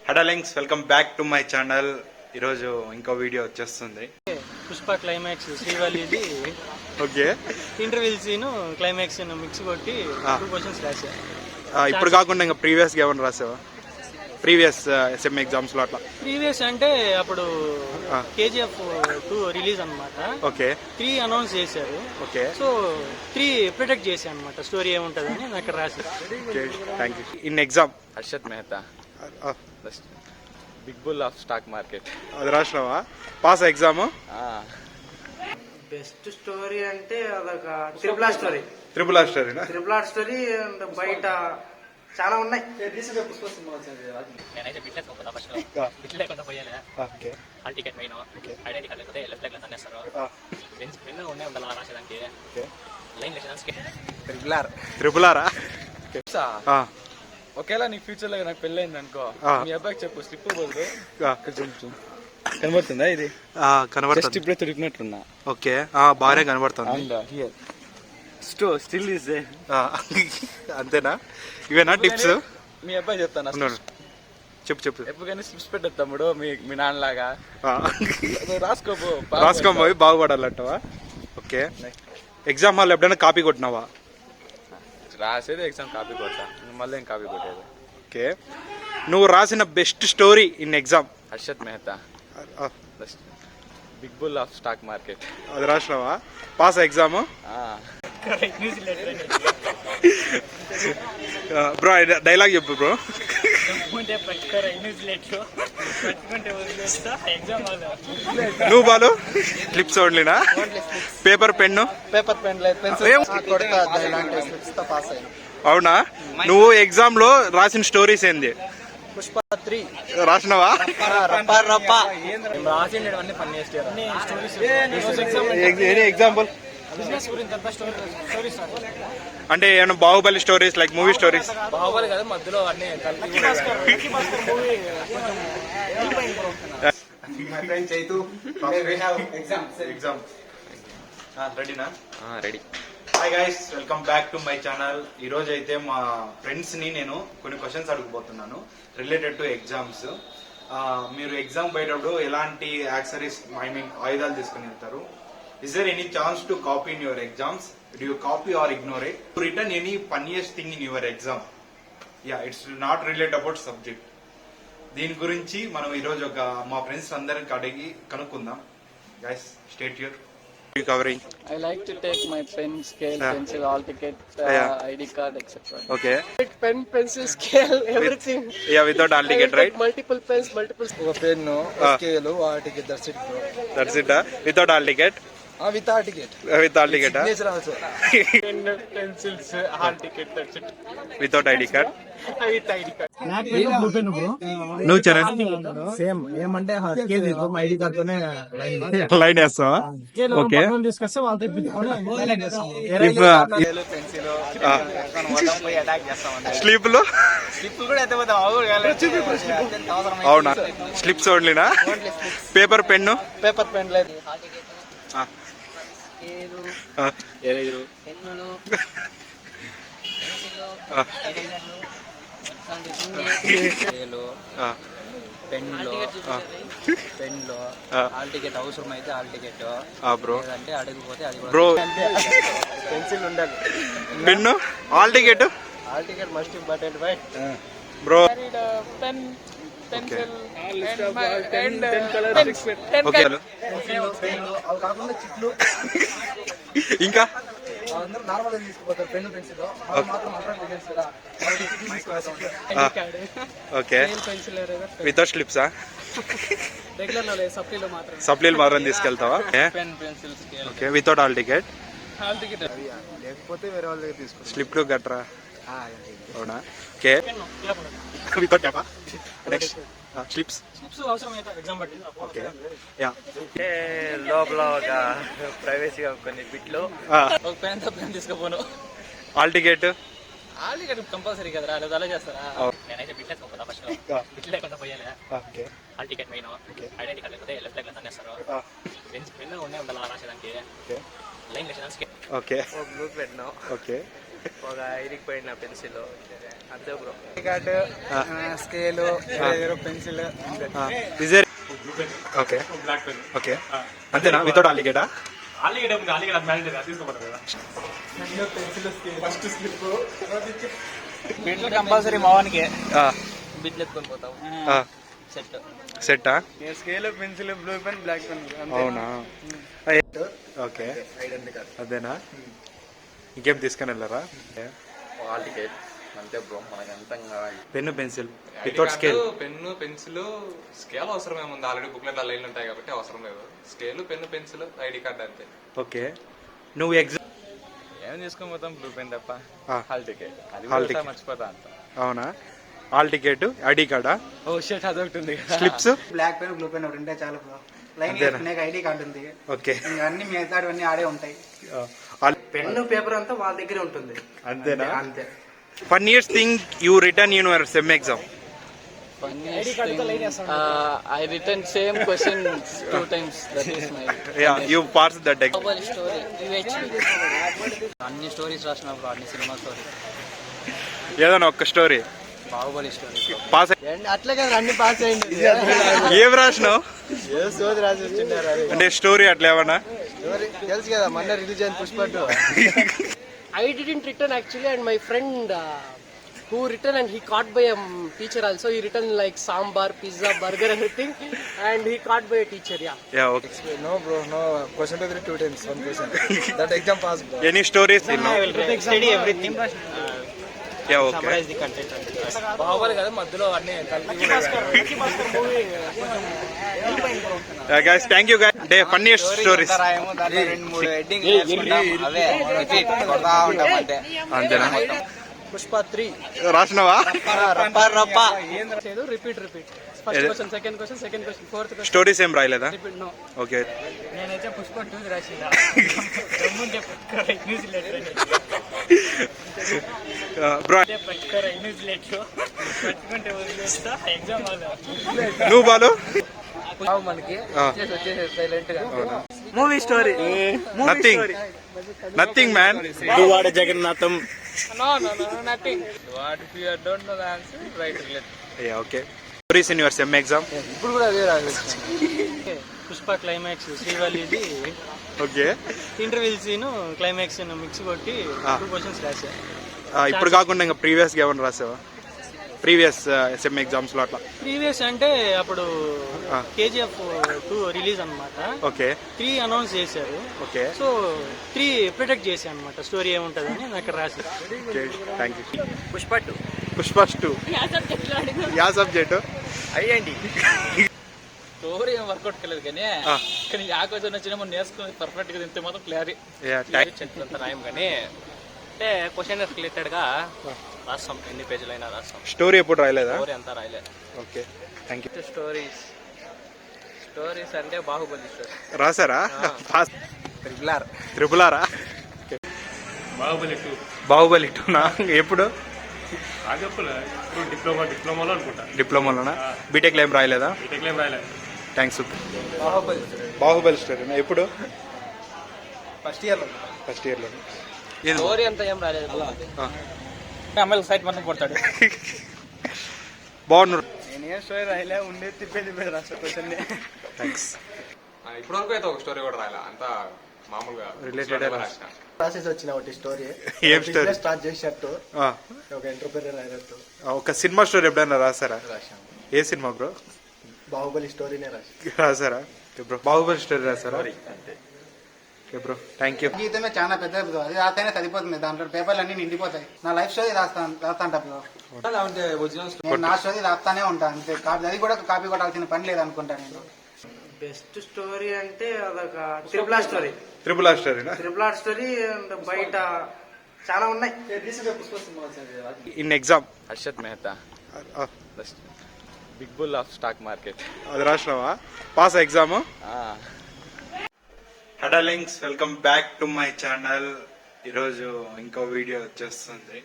హడాలింగ్స్ welcome back to my channel. ఈరోజు ఇంకో video వచ్చేస్తుంది. పుష్ప క్లైమాక్స్ శ్రీవల్లిది. Okay, interval scene climax mix కొట్టి 2 క్వశ్చన్స్ రాశా. ఇప్పుడు కాకుండా ఇంకా ప్రీవియస్ గా ఏమైనా రాసావా? ప్రీవియస్ సెమ్ ఎగ్జామ్స్ లో అట్లా? ప్రీవియస్ అంటే అప్పుడు KGF 2 రిలీజ్ అన్నమాట. ఓకే, 3 అనౌన్స్ చేశారు. ఓకే, సో 3 ప్రిడిక్ట్ చేశాను అన్నమాట, స్టోరీ ఏముంటుందని నేను అక్కడ రాశా. Okay, thank you. In exam Harshad Mehta, big bull of stock market. అది రాసినావా? Pass exam? బెస్ట్ స్టోరీ అంటే అదొక triple R story. Triple R స్టోరీనా? ట్రిపుల్ ఆర్ స్టోరీ అండ్ బయట చాలా ఉన్నాయి. నేనైతే బిట్లెస్ పోతా ఫస్ట్ బిట్ లేకుండా పోయాలి. Okay, hall ticket main identity card లేకపోతే లెఫ్ట్ లెగ్ తన్నేస్తారు. పెన్ ఉన్నాయి ఉండాలి రాసేదానికి. లైన్ లేసేదానికి ట్రిపుల్ ఆరా? ఒకేలా నీకు ఫ్యూచర్ లో నాకు పెళ్ళి అయింది అనుకో, మీ అబ్బాయికి చెప్పు స్లిప్ పోదు. కనబడుతుందా? ఇది కనబడుతుంది. ఇప్పుడే తిరిగినట్లున్నా. ఓకే, బాగానే కనబడుతుంది. స్టిల్ ఇస్ అంతేనా? ఇవేనా టిప్స్? మీ అబ్బాయి చెప్తాను. చెప్పు చెప్పు. ఎప్పుడైనా స్లిప్స్ పెట్టదు తమ్ముడు, మీ నాన్నలాగా రాసుకోబోయి బాగుపడాలంటవా? ఓకే, ఎగ్జామ్ హాల్ ఎప్పుడైనా కాపీ కొట్టినావా? రాసేది ఎగ్జామ్ కాపీ కొట్టా, మళ్ళీ ఏం కాపీ కొట్టేది. ఓకే, నువ్వు రాసిన best story in exam? Harshad Mehta, big bull of stock market. అది రాసినావా? Pass exam? బ్రో డైలాగ్ చెప్పు బ్రో. నువ్వు బాలు క్లిప్స్ ఓన్లీనా? Paper pen? పేపర్ పెన్ అవునా? నువ్వు ఎగ్జామ్ లో రాసిన స్టోరీస్ ఏంది? పుష్ప 3 రాసినావా? ఎగ్జాంపుల్ అంటే ఏమైనా Baahubali stories like movie stories? Baahubali కదా, మధ్యలో అన్ని ready. Hi guys, welcome back to my channel. ఈ రోజు అయితే మా ఫ్రెండ్స్ ని నేను కొన్ని క్వశ్చన్స్ అడగబోతున్నాను రిలేటెడ్ టు ఎగ్జామ్స్. మీరు ఎగ్జామ్ పోయేటప్పుడు ఎలాంటి యాక్సరీస్ ఐ మీన్ ఆయుధాలు తీసుకుని వెళ్తారు? Is there any chance to copy in your exams? Do you copy or ignore it? You written any funniest thing in your exam? Yeah, it's not related about subject. దీని గురించి మనం ఈరోజు ఒక మా friends అందరికి అడిగి కనుక్కుందాం. Guys, stay here. Covering. I like to take my pen, scale, pencil, all ticket, ID card, etc. Okay. pen, pencil, scale, everything. Yeah, without all ticket, right? Multiple pens, multiple. Pen, scale, ticket. That's it bro. That's it. Without all ticket? With all ticket. With all ticket. Signature also. Pen, pencils, hall ticket, that's it. Without ID card? With ID card. నువ్వు Charan same ఏమంటే ID card తోనే line వేస్తావా? Okay, తీసుకొస్తే వాళ్ళు తెప్పించుకొని slip లో అవునా? Slips ఓన్లీనా? Paper pen? పేపర్ పెన్ లేదు. పెన్లో హాల్ టికెట్ అవసరం అయితే హాల్ టికెట్, బ్రో అంటే అడగకపోతే అది బ్రో. పెన్సిల్ ఉండాలి. Pen hall ticket? Hall ticket must important బై బ్రో. Pen, pencil, ఓకే, అవి కాకుండా చిట్లు ఇంకా అందరూ నార్మల్ గా తీసుకుపోతారు. పెన్ను పెన్సిల్ మాత్రం ఓకే. వితౌట్ స్లిప్సా? రెగ్యులర్ సప్లీలో మాత్రం. సప్లీలు మాత్రం తీసుకెళ్తావా? Pen, pencil, scale. Okay, without hall ticket? Hall ticket లేకపోతే వేరే వాళ్ళ దగ్గర తీసుకుంటారు. స్లిప్ గట్రా? అవునా? ఓకే, వితౌట్ ట్యాపా? నెక్స్ట్ స్లిప్స్ అవసరం అయితే ఎగ్జామ్ బట్టి. Okay, yeah. లోపల ఒక ప్రైవసీగా కొన్ని బిట్లు ఒక పెన్ తో పెన్ తీసుకుపోను. Hall ticket? Hall ticket compulsory కదా, లేదా అలా చేస్తారా? నేనైతే బిట్లెస్ పోతా ఫస్ట్ బిట్ లేకుండా పోయాలి. Okay, hall ticket main identity card లేకపోతే లెఫ్ట్ లెగ్ తన్నేస్తారు. పెన్ ఉన్నాయి ఉండాలి రాసేదానికి. లైన్ లేసేదానికి. ఓకే, బ్లూ పెన్, ఓకే, ఒక ఇరిగిపోయిన పెన్సిల్, అంతే బ్రో. స్కేల్ పెన్సిల్ ఇదే ఓకే ఓకే అంతేనా వితౌట్ అలిగేటా పెన్సిల్ కంపల్సరీ మావానికి బిట్లు ఎత్తుకొని పోతాం. సెట్ సెట్టా scale pencil blue pen black pen. అవునా ఓకే అదేనా ఇంకేం తీసుకొని వెళ్ళారా హాల్ టికెట్ అంతే బ్రో మనకి ఎంత pen pencil without scale pen pencil scale అవసరం ఏముంది ఆల్రెడీ బుక్లెట్ లైన్లు ఉంటాయి కాబట్టి అవసరం లేదు. Scale pen pencil ID card అంతే. ఓకే నువ్వు ఎగ్జామ్ ఏం తీసుకొని పోతాం బ్లూ పెన్ తప్ప. ఆ. హాల్ టికెట్ అది హాల్ కూడా టికెట్. మర్చిపోతా అంత. అవునా హాల్ టికెట్ ఐడి కార్డా ఓ షర్ట్ అదొకటి ఉంది. Slips black pen blue pen ఒకటి ఉంటే చాలు బ్రో. లైన్ అంతేనా? వేసుకునే ఐడి కార్డు ఉంది. ఓకే ఇంకా అన్ని మిగతావన్నీ ఆడే ఉంటాయి. పెన్ను పేపర్ అంతా వాళ్ళ దగ్గరే ఉంటుంది. అంతేనా అంతే. Funniest thing you return in your sem exam I written same question 2 times. That is my yeah you pass that exam Baahubali story. అన్ని స్టోరీస్ రాసిన బ్రో, అన్ని సినిమా స్టోరీ. ఏదైనా ఒక్క స్టోరీ బాహుబలి స్టోరీ పాస్ అట్లే కదా అన్ని పాస్ అయ్యింది. ఏం రాసినావు ఏ స్టోరీ రాసి వచ్చిండారు. అంటే స్టోరీ అట్లా ఏమన్నా తెలుసు కదా మొన్న రిలీజ్ అయిన Pushpa 2. I didn't return actually, and my friend who returned and he caught by a teacher also. He returned like sambar, pizza, burger, everything, and he caught by a teacher. Yeah. Yeah okay No bro, no. Question paper 2 times, 1 question. That exam pass bro. Any stories Study everything. Yeah okay Baahubali కదా మధ్యలో అన్ని guys thank you guys అంటే funniest stories అంతేనా Pushpa 3. రాసినావా Repeat. First question, second question, fourth question. Stories ఏం రాయలేదా Repeat. No. Okay నేనైతే పుష్ప 2 రాసిన. Bro New Zealand exam నువ్వు బాలు మనకి వచ్చేసి సైలెంట్ గా. Movie story. Nothing man Duvvada Jagannadham. No, nothing. What if you don't know the answer right relate. Yeah okay stories in your sem exam ఇప్పుడు కూడా అదే రాలేదు. పుష్ప క్లైమాక్స్ శ్రీవల్లిది okay interview scene climax mix కొట్టి 2 క్వశ్చన్స్ రాశా. ఇప్పుడు కాకుండా ఇంకా ప్రీవియస్ గా ఏమైనా రాసావా ప్రీవియస్ సెమ్ ఎగ్జామ్స్ లో అట్లా ప్రీవియస్ అంటే అప్పుడు KGF 2 రిలీజ్ అన్నమాట. ఓకే 3 అనౌన్స్ చేశారు. ఓకే సో 3 ప్రిడిక్ట్ చేశాను అనమాట స్టోరీ ఏముంటుందని నేను అక్కడ రాసి. Okay thank you Pushpa 2 Pushpa 2 yeah subject అయ్యండి. స్టోరీ ఏం వర్కౌట్ కాలేదు కానీ కానీ ఆ క్వశ్చన్ వచ్చినా మనం నేర్చుకుని పర్ఫెక్ట్ గా తింటే మాత్రం అంత రాయం కానీ అంటే క్వశ్చన్ రిలేటెడ్ గా రాస్తాం. ఎన్ని పేజీలైనా రాస్తాం. స్టోరీ ఎప్పుడు రాయలేదా స్టోరీ అంతా రాయలేదు. ఓకే థ్యాంక్ యూ స్టోరీస్ అంటే బాహుబలి స్టోరీ రాసారా పాస్ ట్రిపుల్ ఆరా బాహుబలి 2నా ఎప్పుడు డిప్లొమాలోనా బీటెక్లో ఏం రాయలేదా థ్యాంక్స్ బాహుబలి స్టోరీనా ఎప్పుడు ఫస్ట్ ఇయర్ లో. ఫస్ట్ ఇయర్లో స్టోరీ అంతా ఏం రాలేదు. అమ్మాయిలు సైట్ మొత్తం కొడతాడు. బాగున్నారు నేనేం స్టోరీ రాయలే, ఉండే తిప్పేది రాష్ట్ర క్వశ్చన్. థ్యాంక్స్ ఇప్పటి వరకు అయితే ఒక స్టోరీ కూడా రాయలే అంతా మామూలుగా Related రాసిన. రాసేసి వచ్చిన ఒకటి స్టోరీ. ఏం స్టోరీ స్టార్ట్ చేసేటట్టు ఒక ఎంటర్ప్రెనర్ అయినట్టు ఒక సినిమా స్టోరీ ఎప్పుడైనా రాసారా ఏ సినిమా బ్రో బాహుబలి స్టోరీనే రాసి. రాసారా బ్రో బాహుబలి స్టోరీ రాసారా ఓకే బ్రో థ్యాంక్ యూ జీవితమే చాలా పెద్దది బ్రో. అది రాస్తేనే సరిపోతుంది. దాంట్లో పేపర్లు అన్ని నిండిపోతాయి. నా లైఫ్ స్టోరీ రాస్తాంట బ్రో. నేను నా స్టోరీ రాస్తానే ఉంటాను అంతే. అది కూడా కాపీ కొట్టాల్సిన పని లేదు అనుకుంటా నేను. బెస్ట్ స్టోరీ అంటే అదొక triple R story. Triple R స్టోరీనా త్రిపుల్ ఆర్ స్టోరీ బయట చాలా ఉన్నాయి. In exam Harshad Mehta big bull of stock market. అది రాసినావా pass exam hello links welcome back to my channel. ఈరోజు ఇంకో వీడియో వచ్చేస్తుంది.